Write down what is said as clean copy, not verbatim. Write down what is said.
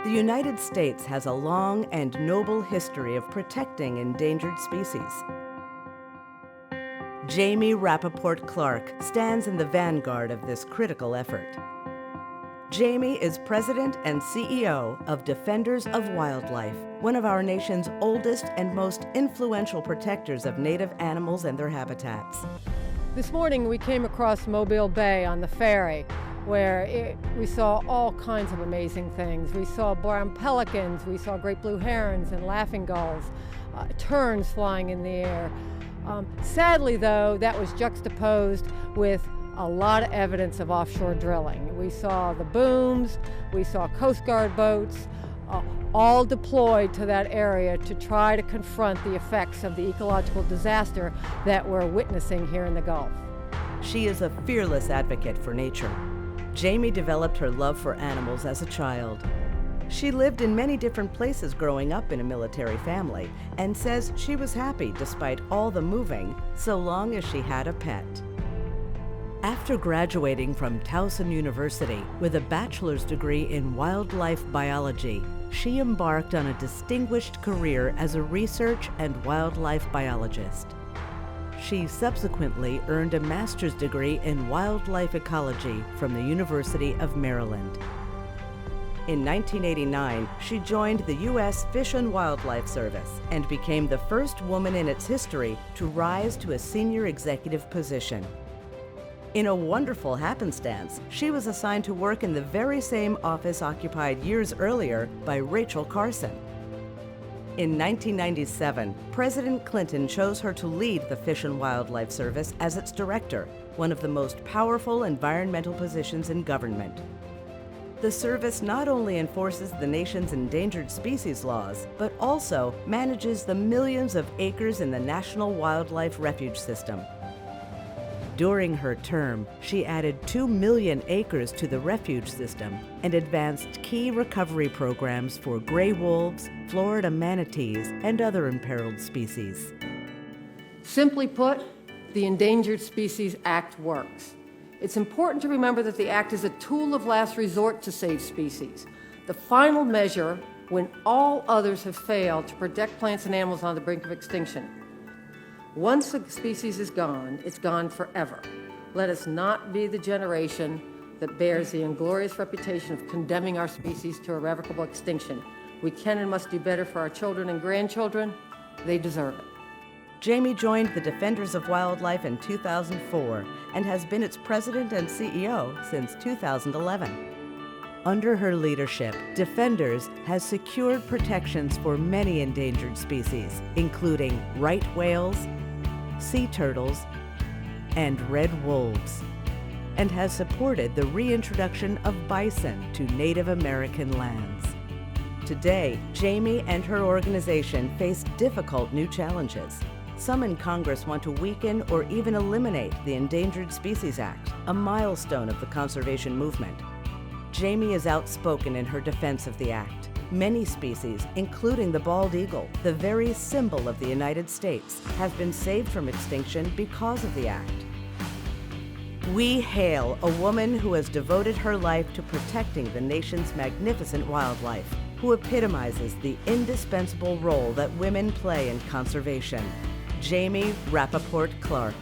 The United States has a long and noble history of protecting endangered species. Jamie Rappaport Clark stands in the vanguard of this critical effort. Jamie is president and CEO of Defenders of Wildlife, one of our nation's oldest and most influential protectors of native animals and their habitats. This morning we came across Mobile Bay on the ferry, where we saw all kinds of amazing things. We saw brown pelicans, we saw great blue herons and laughing gulls, terns flying in the air. Sadly though, that was juxtaposed with a lot of evidence of offshore drilling. We saw the booms, we saw Coast Guard boats, all deployed to that area to try to confront the effects of the ecological disaster that we're witnessing here in the Gulf. She is a fearless advocate for nature. Jamie developed her love for animals as a child. She lived in many different places growing up in a military family and says she was happy despite all the moving, so long as she had a pet. After graduating from Thompson University with a bachelor's degree in wildlife biology, she embarked on a distinguished career as a research and wildlife biologist. She subsequently earned a master's degree in wildlife ecology from the University of Maryland. In 1989, she joined the U.S. Fish and Wildlife Service and became the first woman in its history to rise to a senior executive position. In a wonderful happenstance, she was assigned to work in the very same office occupied years earlier by Rachel Carson. In 1997, President Clinton chose her to lead the Fish and Wildlife Service as its director, one of the most powerful environmental positions in government. The service not only enforces the nation's endangered species laws, but also manages the millions of acres in the National Wildlife Refuge System. During her term, she added 2 million acres to the refuge system and advanced key recovery programs for gray wolves, Florida manatees, and other imperiled species. Simply put, the Endangered Species Act works. It's important to remember that the Act is a tool of last resort to save species, the final measure when all others have failed to protect plants and animals on the brink of extinction. Once a species is gone, it's gone forever. Let us not be the generation that bears the inglorious reputation of condemning our species to irrevocable extinction. We can and must do better for our children and grandchildren. They deserve it. Jamie joined the Defenders of Wildlife in 2004 and has been its president and CEO since 2011. Under her leadership, Defenders has secured protections for many endangered species, including right whales, sea turtles, and red wolves, and has supported the reintroduction of bison to Native American lands. Today, Jamie and her organization face difficult new challenges. Some in Congress want to weaken or even eliminate the Endangered Species Act, a milestone of the conservation movement. Jamie is outspoken in her defense of the act. Many species, including the bald eagle, the very symbol of the United States, have been saved from extinction because of the act. We hail a woman who has devoted her life to protecting the nation's magnificent wildlife, who epitomizes the indispensable role that women play in conservation. Jamie Rappaport Clark.